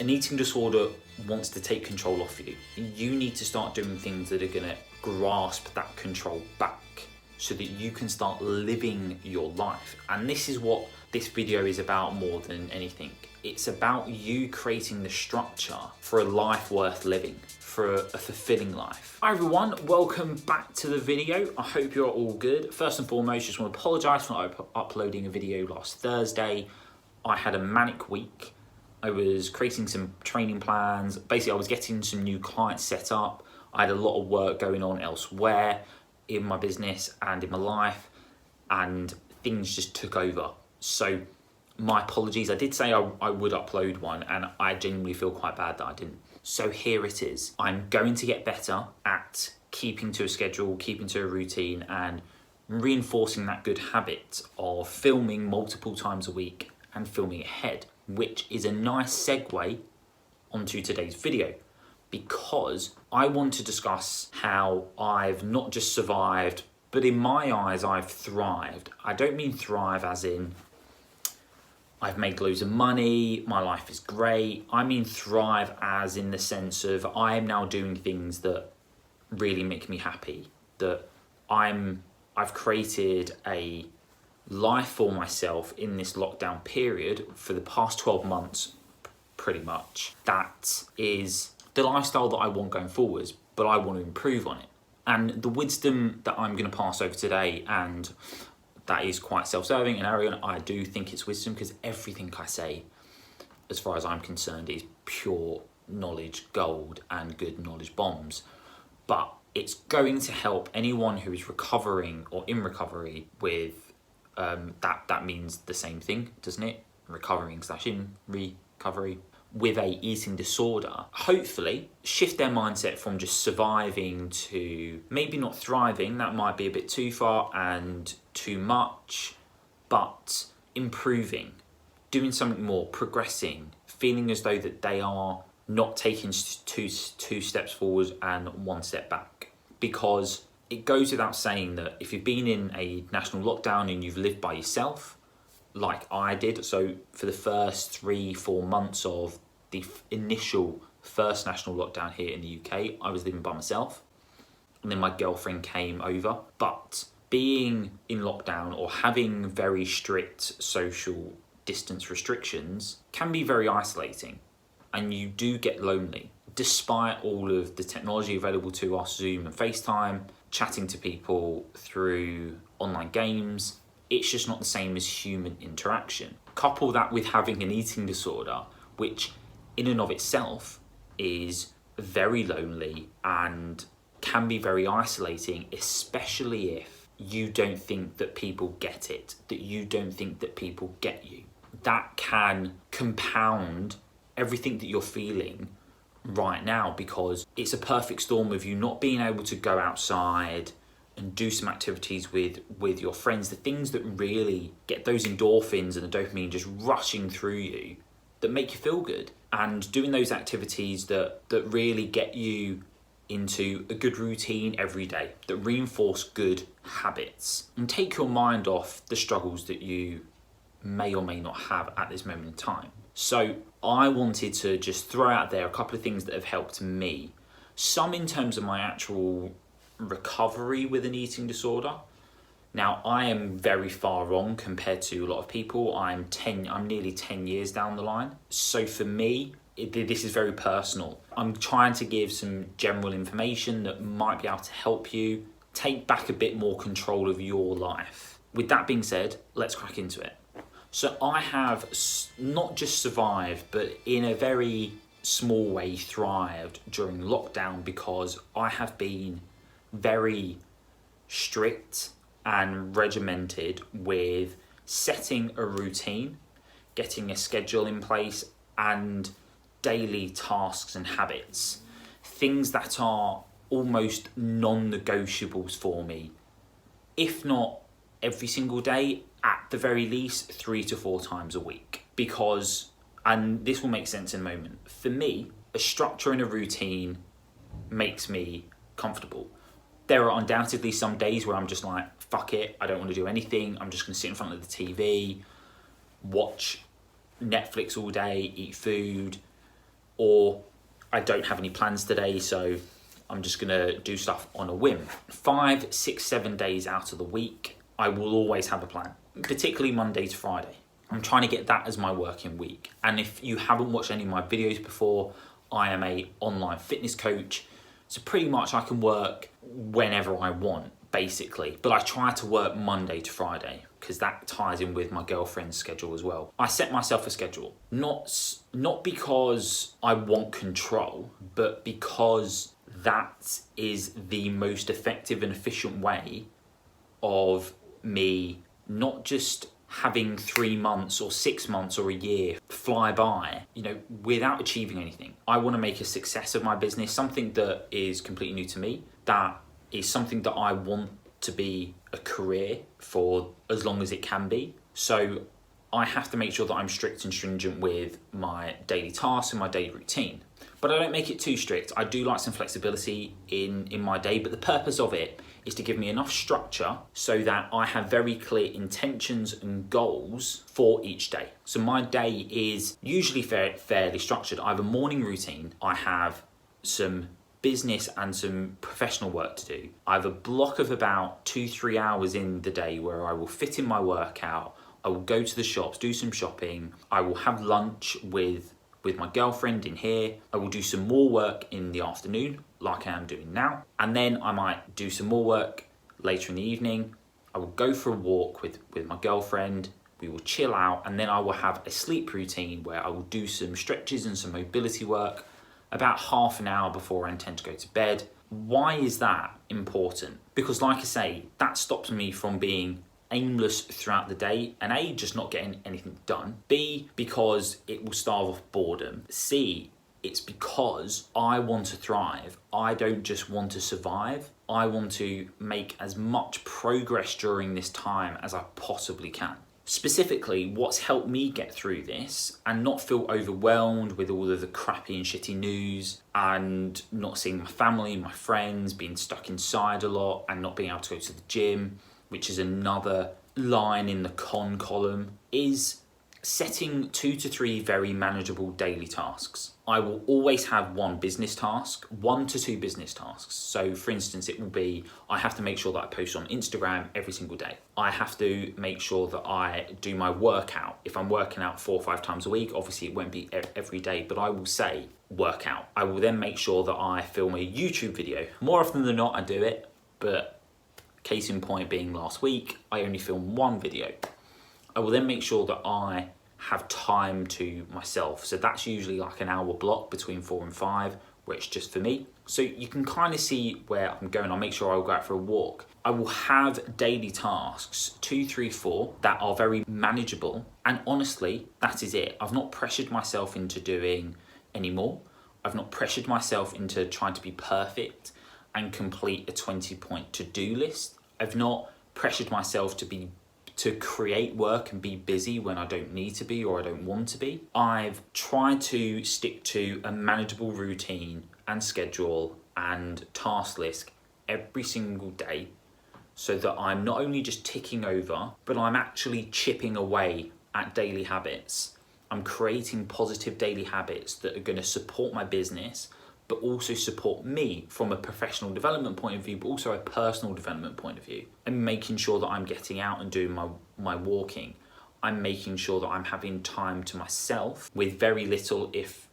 An eating disorder wants to take control off you. You need to start doing things that are going to grasp that control back so that you can start living your life. And this is what this video is about more than anything. It's about you creating the structure for a life worth living, for a fulfilling life. Hi everyone, welcome back to the video. I hope you're all good. First and foremost, just want to apologise for not uploading a video last Thursday. I had a manic week. I was creating some training plans. Basically, I was getting some new clients set up. I had a lot of work going on elsewhere in my business and in my life, and things just took over. So my apologies. I did say I would upload one, and I genuinely feel quite bad that I didn't. So here it is. I'm going to get better at keeping to a schedule, keeping to a routine, and reinforcing that good habit of filming multiple times a week and filming ahead, which is a nice segue onto today's video, because I want to discuss how I've not just survived, but in my eyes, I've thrived. I don't mean thrive as in I've made loads of money, my life is great. I mean thrive as in the sense of I am now doing things that really make me happy, that I've created a life for myself in this lockdown period for the past 12 months, pretty much. That is the lifestyle that I want going forwards, but I want to improve on it. And the wisdom that I'm going to pass over today, and that is quite self-serving and arrogant, I do think it's wisdom, because everything I say, as far as I'm concerned, is pure knowledge gold and good knowledge bombs. But it's going to help anyone who is recovering or in recovery with that means the same thing, doesn't it? Recovering / in recovery with a eating disorder. Hopefully shift their mindset from just surviving to maybe not thriving. That might be a bit too far and too much, but improving, doing something more, progressing, feeling as though that they are not taking two steps forward and one step back. Because it goes without saying that if you've been in a national lockdown and you've lived by yourself, like I did, so for the first 3-4 months of the initial first national lockdown here in the UK, I was living by myself, and then my girlfriend came over. But being in lockdown or having very strict social distance restrictions can be very isolating, and you do get lonely. Despite all of the technology available to us, Zoom and FaceTime, chatting to people through online games, it's just not the same as human interaction. Couple that with having an eating disorder, which in and of itself is very lonely and can be very isolating, especially if you don't think that people get it, that you don't think that people get you. That can compound everything that you're feeling right now, because it's a perfect storm of you not being able to go outside and do some activities with your friends, the things that really get those endorphins and the dopamine just rushing through you, that make you feel good, and doing those activities that really get you into a good routine every day, that reinforce good habits and take your mind off the struggles that you may or may not have at this moment in time. So I wanted to just throw out there a couple of things that have helped me. Some in terms of my actual recovery with an eating disorder. Now, I am very far wrong compared to a lot of people. I'm nearly 10 years down the line. So for me, this is very personal. I'm trying to give some general information that might be able to help you take back a bit more control of your life. With that being said, let's crack into it. So I have not just survived, but in a very small way thrived during lockdown, because I have been very strict and regimented with setting a routine, getting a schedule in place, and daily tasks and habits. Things that are almost non-negotiables for me, if not every single day, at the very least 3 to 4 times a week. Because, and this will make sense in a moment, for me, a structure and a routine makes me comfortable. There are undoubtedly some days where I'm just like, fuck it, I don't want to do anything. I'm just going to sit in front of the TV, watch Netflix all day, eat food, or I don't have any plans today, so I'm just gonna do stuff on a whim. 5, 6, 7 days out of the week, I will always have a plan, particularly Monday to Friday. I'm trying to get that as my working week. And if you haven't watched any of my videos before, I am a online fitness coach. So pretty much I can work whenever I want, basically. But I try to work Monday to Friday because that ties in with my girlfriend's schedule as well. I set myself a schedule, not because I want control, but because that is the most effective and efficient way of me not just having 3 months or 6 months or a year fly by, without achieving anything. I want to make a success of my business, something that is completely new to me, that is something that I want to be a career for as long as it can be. So I have to make sure that I'm strict and stringent with my daily tasks and my daily routine. But I don't make it too strict. I do like some flexibility in my day, but the purpose of it is to give me enough structure so that I have very clear intentions and goals for each day. So my day is usually fairly structured. I have a morning routine. I have some business and some professional work to do. I have a block of about 2-3 hours in the day where I will fit in my workout. I will go to the shops, do some shopping. I will have lunch with my girlfriend in here. I will do some more work in the afternoon, like I am doing now. And then I might do some more work later in the evening. I will go for a walk with my girlfriend. We will chill out, and then I will have a sleep routine where I will do some stretches and some mobility work about half an hour before I intend to go to bed. Why is that important? Because like I say, that stops me from being aimless throughout the day, and A, just not getting anything done. B, because it will starve off boredom. C, it's because I want to thrive. I don't just want to survive. I want to make as much progress during this time as I possibly can. Specifically, what's helped me get through this and not feel overwhelmed with all of the crappy and shitty news and not seeing my family, my friends, being stuck inside a lot and not being able to go to the gym, which is another line in the con column, is setting 2 to 3 very manageable daily tasks. I will always have 1 business task, 1 to 2 business tasks. So for instance, it will be, I have to make sure that I post on Instagram every single day. I have to make sure that I do my workout. If I'm working out 4 or 5 times a week, obviously it won't be every day, but I will say workout. I will then make sure that I film a YouTube video. More often than not, I do it, but case in point being last week, I only filmed 1 video. I will then make sure that I have time to myself. So that's usually like an hour block between 4 and 5, where it's just for me. So you can kind of see where I'm going. I'll make sure I'll go out for a walk. I will have daily tasks, 2, 3, 4, that are very manageable. And honestly, that is it. I've not pressured myself into doing any more. I've not pressured myself into trying to be perfect and complete a 20-point to-do list. I've not pressured myself to create work and be busy when I don't need to be or I don't want to be. I've tried to stick to a manageable routine and schedule and task list every single day so that I'm not only just ticking over, but I'm actually chipping away at daily habits. I'm creating positive daily habits that are going to support my business, but also support me from a professional development point of view, but also a personal development point of view. I'm making sure that I'm getting out and doing my walking. I'm making sure that I'm having time to myself with very little, if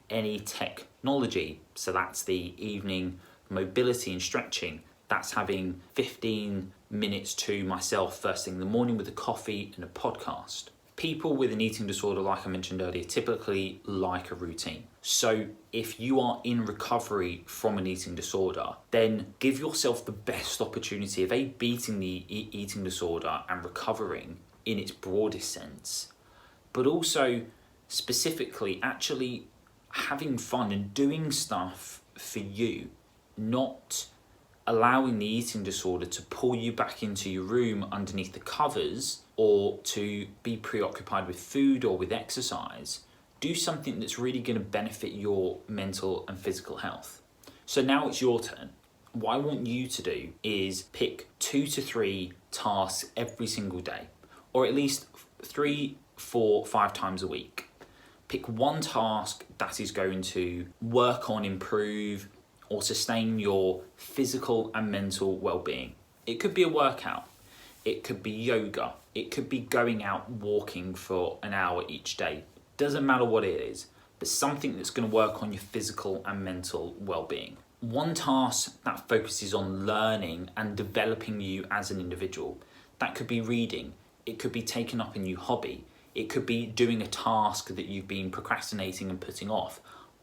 any, technology. So that's the evening mobility and stretching. That's having 15 minutes to myself first thing in the morning with a coffee and a podcast. People with an eating disorder, like I mentioned earlier, typically like a routine. So if you are in recovery from an eating disorder, then give yourself the best opportunity of beating the eating disorder and recovering in its broadest sense, but also specifically actually having fun and doing stuff for you, not allowing the eating disorder to pull you back into your room underneath the covers or to be preoccupied with food or with exercise. Do something that's really going to benefit your mental and physical health. So now it's your turn. What I want you to do is pick 2 to 3 tasks every single day, or at least 3, 4, 5 times a week. Pick one task that is going to work on, improve, or sustain your physical and mental well-being. It could be a workout, it could be yoga, it could be going out walking for an hour each day. Doesn't matter what it is, but something that's going to work on your physical and mental well-being. One task that focuses on learning and developing you as an individual. That could be reading, it could be taking up a new hobby, it could be doing a task that you've been procrastinating and putting off.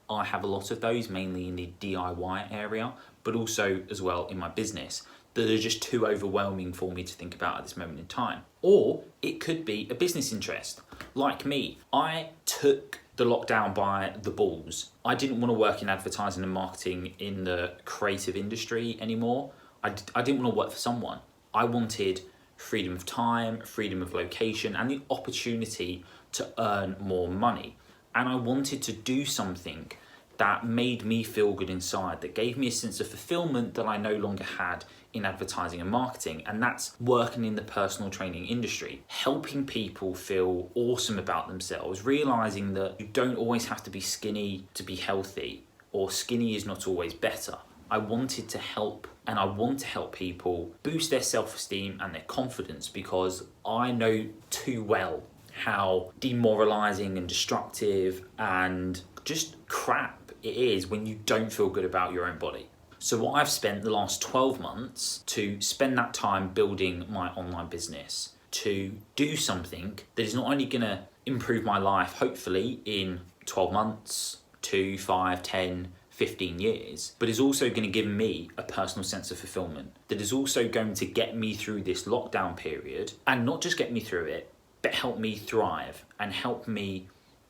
I have a lot of those, mainly in the DIY area, but also as well in my business, that are just too overwhelming for me to think about at this moment in time. Or it could be a business interest. Like me, I took the lockdown by the balls. I didn't want to work in advertising and marketing in the creative industry anymore. I didn't want to work for someone. I wanted freedom of time, freedom of location, and the opportunity to earn more money. And I wanted to do something that made me feel good inside, that gave me a sense of fulfillment that I no longer had in advertising and marketing. And that's working in the personal training industry, helping people feel awesome about themselves, realizing that you don't always have to be skinny to be healthy, or skinny is not always better. I wanted to help, and I want to help people boost their self-esteem and their confidence, because I know too well how demoralizing and destructive and just crap it is when you don't feel good about your own body. So what I've spent the last 12 months to spend that time building my online business, to do something that is not only going to improve my life, hopefully in 12 months, 2, 5, 10, 15 years, but is also going to give me a personal sense of fulfillment, that is also going to get me through this lockdown period, and not just get me through it, but help me thrive and help me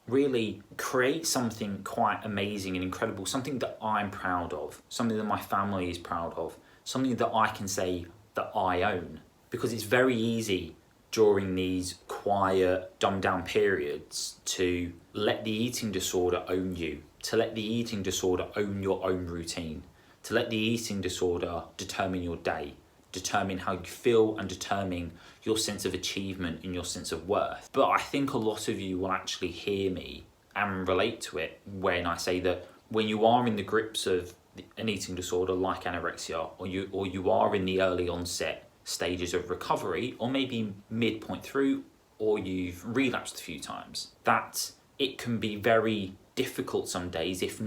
really create something quite amazing and incredible, something that I'm proud of, something that my family is proud of, something that I can say that I own. Because it's very easy during these quiet, dumbed down periods to let the eating disorder own you, to let the eating disorder own your own routine, to let the eating disorder determine your day, determine how you feel, and determine your sense of achievement and your sense of worth. But I think a lot of you will actually hear me and relate to it when I say that when you are in the grips of an eating disorder like anorexia, or you are in the early onset stages of recovery, or maybe midpoint through, or you've relapsed a few times, that it can be very difficult some days, if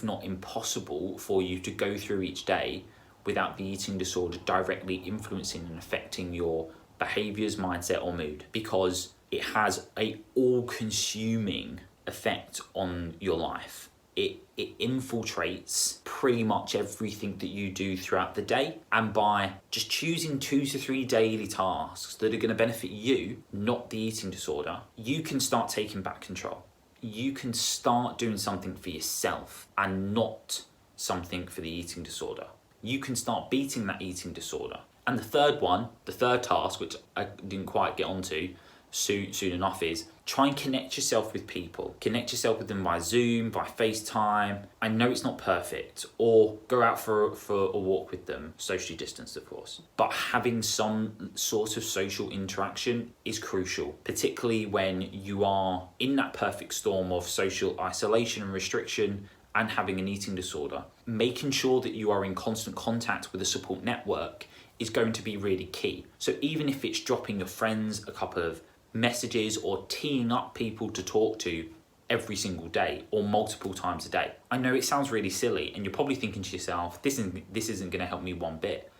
not impossible, for you to go through each day without the eating disorder directly influencing and affecting your behaviors, mindset, or mood, because it has a all-consuming effect on your life. It infiltrates pretty much everything that you do throughout the day, and by just choosing 2 to 3 daily tasks that are going to benefit you, not the eating disorder, you can start taking back control. You can start doing something for yourself and not something for the eating disorder. You can start beating that eating disorder. And the third task, which I didn't quite get onto soon enough, is try and connect yourself with people. Connect yourself with them by Zoom, by FaceTime. I know it's not perfect. Or go out for a walk with them, socially distanced of course. But having some sort of social interaction is crucial, particularly when you are in that perfect storm of social isolation and restriction and having an eating disorder. Making sure that you are in constant contact with a support network is going to be really key. So even if it's dropping your friends a couple of messages or teeing up people to talk to every single day or multiple times a day. I know it sounds really silly and you're probably thinking to yourself, this isn't going to help me one bit.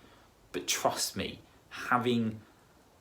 But trust me, having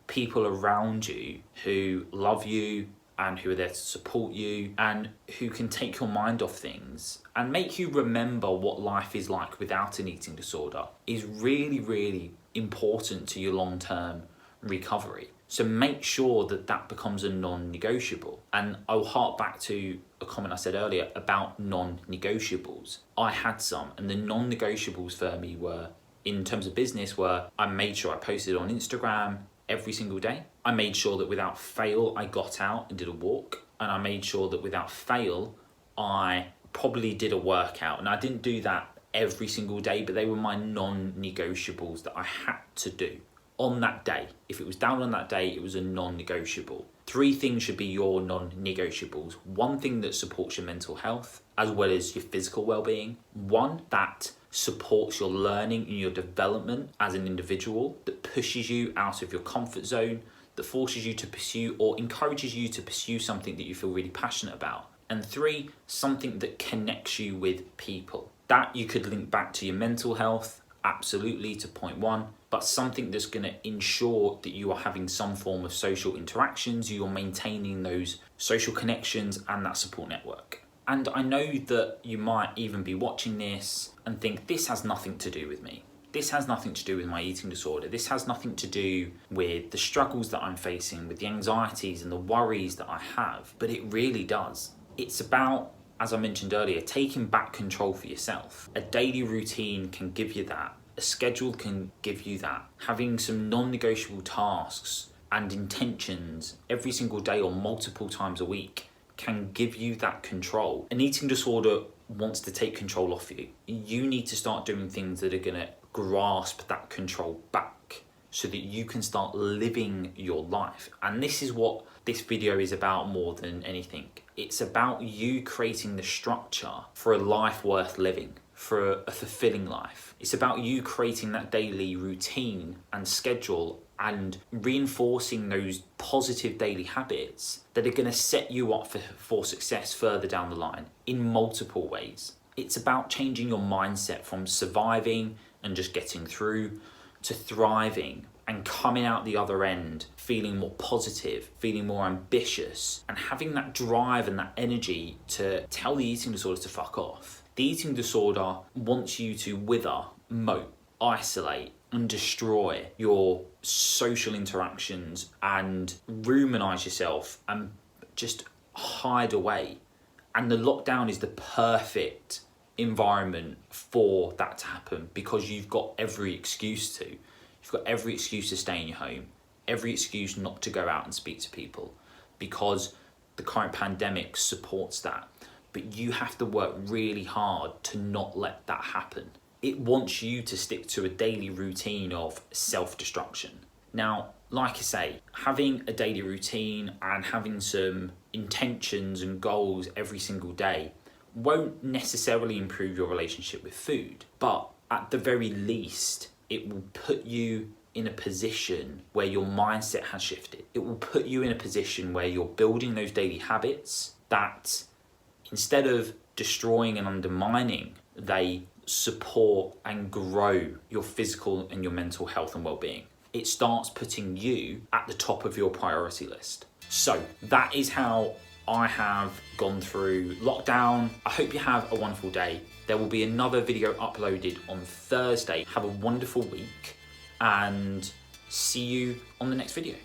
people around you who love you and who are there to support you and who can take your mind off things and make you remember what life is like without an eating disorder is really, really important to your long-term recovery. So make sure that that becomes a non-negotiable. And I'll hark back to a comment I said earlier about non-negotiables. I had some, and the non-negotiables for me were, in terms of business, were I made sure I posted on Instagram every single day. I made sure that without fail, I got out and did a walk. And I made sure that without fail, I probably did a workout. And I didn't do that every single day, but they were my non-negotiables that I had to do on that day. If it was down on that day, it was a non-negotiable. 3 things should be your non-negotiables. 1 thing that supports your mental health as well as your physical well-being. 1 that supports your learning and your development as an individual, that pushes you out of your comfort zone, that forces you to pursue or encourages you to pursue something that you feel really passionate about. And 3, something that connects you with people. That you could link back to your mental health, absolutely, to point 1, but something that's going to ensure that you are having some form of social interactions, you're maintaining those social connections and that support network. And I know that you might even be watching this and think, this has nothing to do with me. This has nothing to do with my eating disorder. This has nothing to do with the struggles that I'm facing, with the anxieties and the worries that I have. But it really does. It's about, as I mentioned earlier, taking back control for yourself. A daily routine can give you that. A schedule can give you that. Having some non-negotiable tasks and intentions every single day or multiple times a week can give you that control. An eating disorder wants to take control off you. You need to start doing things that are going to grasp that control back so that you can start living your life. And this is what this video is about more than anything. It's about you creating the structure for a life worth living, for a fulfilling life. It's about you creating that daily routine and schedule and reinforcing those positive daily habits that are going to set you up for success further down the line in multiple ways. It's about changing your mindset from surviving and just getting through to thriving and coming out the other end feeling more positive, feeling more ambitious, and having that drive and that energy to tell the eating disorder to fuck off. The eating disorder wants you to wither, mope, isolate, and destroy your social interactions and ruminize yourself and just hide away. And the lockdown is the perfect environment for that to happen because you've got every excuse to. You've got every excuse to stay in your home, every excuse not to go out and speak to people because the current pandemic supports that. But you have to work really hard to not let that happen. It wants you to stick to a daily routine of self-destruction. Now, like I say, having a daily routine and having some intentions and goals every single day won't necessarily improve your relationship with food, but at the very least, it will put you in a position where your mindset has shifted. It will put you in a position where you're building those daily habits that, instead of destroying and undermining, they support and grow your physical and your mental health and well-being. It starts putting you at the top of your priority list. So that is how I have gone through lockdown. I hope you have a wonderful day. There will be another video uploaded on Thursday. Have a wonderful week and see you on the next video.